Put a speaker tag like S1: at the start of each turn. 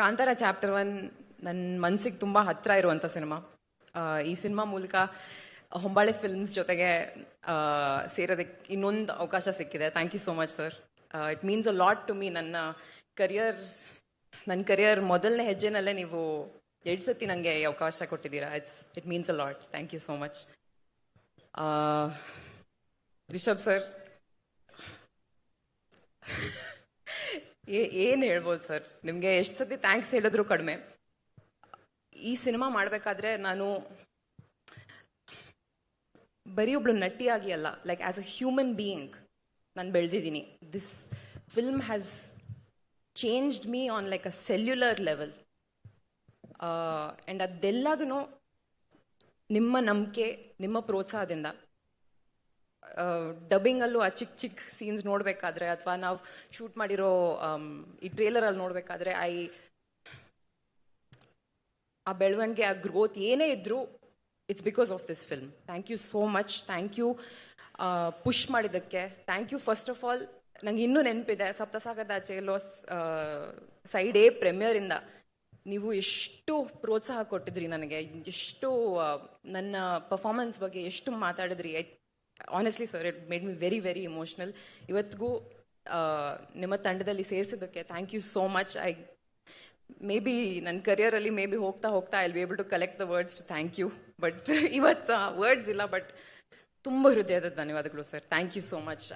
S1: Kantara chapter 1 ನನ್ನ ಮನಸ್ಸಿಗೆ ತುಂಬ ಹತ್ತಿರ ಇರುವಂಥ ಸಿನಿಮಾ. ಈ ಸಿನಿಮಾ ಮೂಲಕ ಹೊಂಬಾಳೆ ಫಿಲ್ಮ್ಸ್ ಜೊತೆಗೆ ಸೇರೋದಕ್ಕೆ ಇನ್ನೊಂದು ಅವಕಾಶ ಸಿಕ್ಕಿದೆ. Thank you so much sir. It means a lot to me. ನನ್ನ ಕರಿಯರ್ ಮೊದಲನೇ ಹೆಜ್ಜೆನಲ್ಲೇ ನೀವು 2 ಸತಿ ನನಗೆ ಈ ಅವಕಾಶ ಕೊಟ್ಟಿದ್ದೀರಾ. It means a lot. Thank you so much. Rishab sir, ಏನು ಹೇಳ್ಬೋದು ಸರ್, ನಿಮಗೆ ಎಷ್ಟು ಸತಿ ಥ್ಯಾಂಕ್ಸ್ ಹೇಳಿದ್ರು ಕಡಿಮೆ. ಈ ಸಿನಿಮಾ ಮಾಡಬೇಕಾದ್ರೆ ನಾನು ಬರೀ ಒಬ್ಳು ನಟಿಯಾಗಿ ಅಲ್ಲ, like as a human being ನಾನು ಬೆಳೆದಿದ್ದೀನಿ. This film has changed me on like a cellular level. And ಅದೆಲ್ಲದೂ ನಿಮ್ಮ ನಂಬಿಕೆ, ನಿಮ್ಮ ಪ್ರೋತ್ಸಾಹದಿಂದ. ಡಬ್ಬಿಂಗಲ್ಲೂ ಆ ಚಿಕ್ಕ ಚಿಕ್ಕ ಸೀನ್ಸ್ ನೋಡಬೇಕಾದ್ರೆ ಅಥವಾ ನಾವು ಶೂಟ್ ಮಾಡಿರೋ ಈ ಟ್ರೇಲರಲ್ಲಿ ನೋಡಬೇಕಾದ್ರೆ ಆ ಬೆಳವಣಿಗೆ, ಆ ಗ್ರೋತ್ ಏನೇ ಇದ್ರೂ it's because of this film. Thank you so much. Thank you push ಮಾಡಿದ್ದಕ್ಕೆ. Thank you first of all. ನಂಗೆ ಇನ್ನೂ ನೆನಪಿದೆ, ಸಪ್ತಸಾಗರದ ಆಚೆ ಎಲ್ಲೋ ಸೈಡ್ ಎ ಪ್ರೀಮಿಯರಿಂದ ನೀವು ಎಷ್ಟು ಪ್ರೋತ್ಸಾಹ ಕೊಟ್ಟಿದ್ರಿ ನನಗೆ, ಎಷ್ಟು ನನ್ನ ಪರ್ಫಾರ್ಮೆನ್ಸ್ ಬಗ್ಗೆ ಎಷ್ಟು ಮಾತಾಡಿದ್ರಿ. Honestly sir, it made me very very emotional. ಇವತ್ತಿಗೂ ನಿಮ್ಮ ತಂಡದಲ್ಲಿ ಸೇರಿಸಿದ್ದಕ್ಕೆ thank you so much. Maybe ನನ್ನ ಕರಿಯರಲ್ಲಿ ಹೋಗ್ತಾ I will be able to collect the words to thank you. But ಇವತ್ತು ವರ್ಡ್ಸ್ ಇಲ್ಲ. ಬಟ್ ತುಂಬ ಹೃದಯದ ಧನ್ಯವಾದಗಳು sir. Thank you so much.